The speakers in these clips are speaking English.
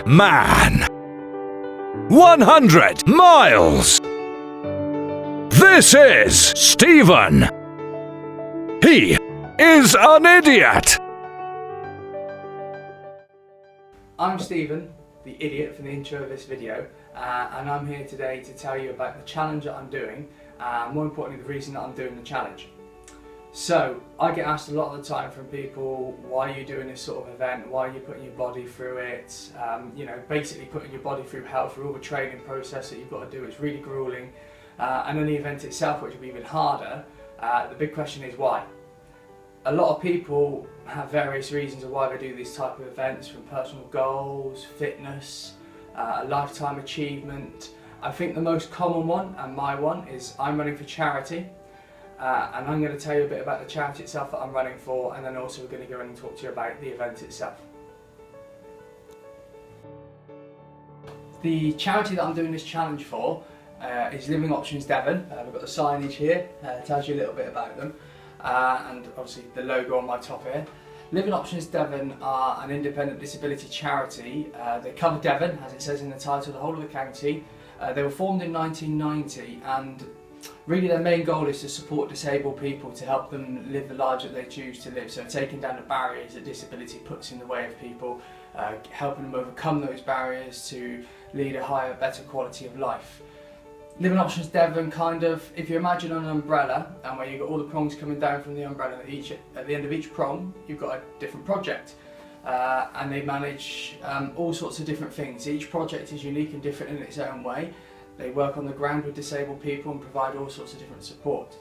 man. 100 miles. This is Stephen. He is an idiot. I'm Stephen, the idiot, for the intro of this video, and I'm here today to tell you about the challenge that I'm doing, and more importantly the reason that I'm doing the challenge. So, I get asked a lot of the time from people, why are you doing this sort of event, why are you putting your body through it, basically putting your body through hell through all the training process that you've got to do. It's really gruelling, and then the event itself, which will be even harder. The big question is why? A lot of people have various reasons of why they do these type of events, from personal goals, fitness, a lifetime achievement. I think the most common one, and my one, is I'm running for charity. And I'm going to tell you a bit about the charity itself that I'm running for, and then also we're going to go in and talk to you about the event itself. The charity that I'm doing this challenge for is Living Options Devon. We've got the signage here, tells you a little bit about them, and obviously the logo on my top here. Living Options Devon are an independent disability charity. They cover Devon, as it says in the title, the whole of the county. They were formed in 1990, and really their main goal is to support disabled people, to help them live the lives that they choose to live. So taking down the barriers that disability puts in the way of people, helping them overcome those barriers to lead a higher, better quality of life. Living Options Devon, kind of, if you imagine an umbrella, and where you've got all the prongs coming down from the umbrella, at the end of each prong you've got a different project. And they manage all sorts of different things. Each project is unique and different in its own way. They work on the ground with disabled people and provide all sorts of different support.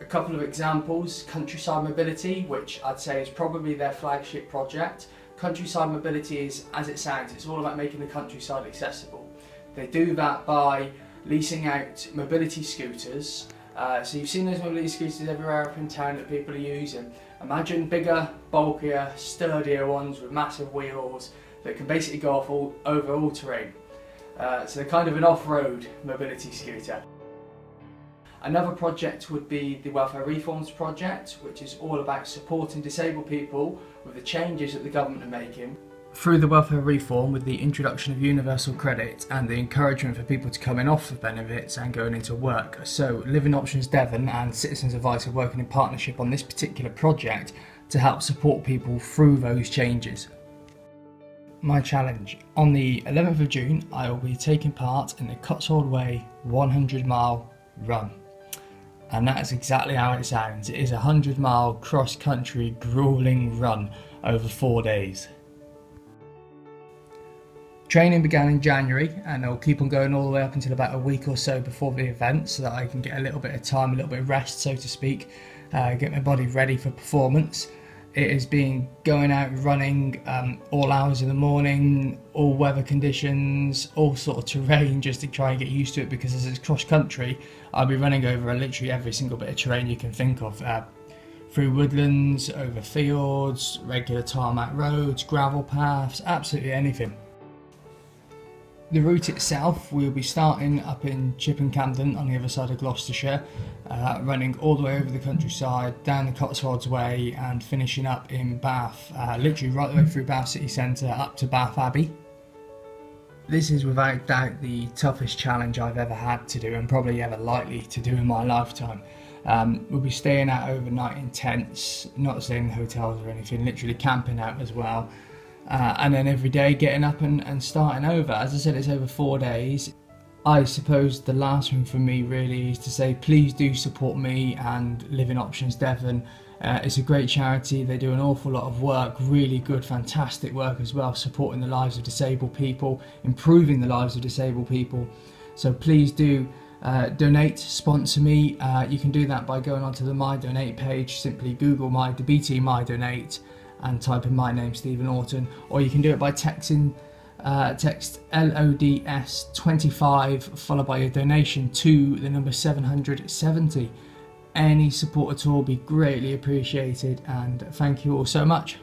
A couple of examples: Countryside Mobility, which I'd say is probably their flagship project. Countryside Mobility is, as it sounds, it's all about making the countryside accessible. They do that by leasing out mobility scooters. So you've seen those mobility scooters everywhere up in town that people are using. Imagine bigger, bulkier, sturdier ones with massive wheels that can basically go off over all terrain. So they're kind of an off-road mobility scooter. Another project would be the Welfare Reforms Project, which is all about supporting disabled people with the changes that the government are making. Through the welfare reform, with the introduction of universal credit and the encouragement for people to come in off of benefits and going into work. So Living Options Devon and Citizens Advice are working in partnership on this particular project to help support people through those changes. My challenge: on the 11th of June I will be taking part in the Cotswold Way 100-mile run, and that is exactly how it sounds. It is a 100-mile cross-country gruelling run over 4 days. Training began in January, and it'll keep on going all the way up until about a week or so before the event, so that I can get a little bit of time, a little bit of rest, so to speak, get my body ready for performance. It has been going out running all hours of the morning, all weather conditions, all sort of terrain, just to try and get used to it, because as it's cross country, I'll be running over literally every single bit of terrain you can think of. Through woodlands, over fields, regular tarmac roads, gravel paths, absolutely anything. The route itself, we'll be starting up in Chippen Camden on the other side of Gloucestershire, running all the way over the countryside, down the Cotswolds Way, and finishing up in Bath, literally right the way through Bath City Centre up to Bath Abbey. This is without doubt the toughest challenge I've ever had to do, and probably ever likely to do in my lifetime. We'll be staying out overnight in tents, not staying in hotels or anything, literally camping out as well. And then every day getting up and starting over. As I said, it's over 4 days. I suppose the last thing for me really is to say, please do support me and Living Options Devon. It's a great charity. They do an awful lot of work, really good, fantastic work as well, supporting the lives of disabled people, improving the lives of disabled people. So please do donate, sponsor me. You can do that by going onto the My Donate page. Simply Google BT My Donate and type in my name, Stephen Orton, or you can do it by texting text LODS25 followed by your donation to the number 770. Any support at all will be greatly appreciated, and thank you all so much.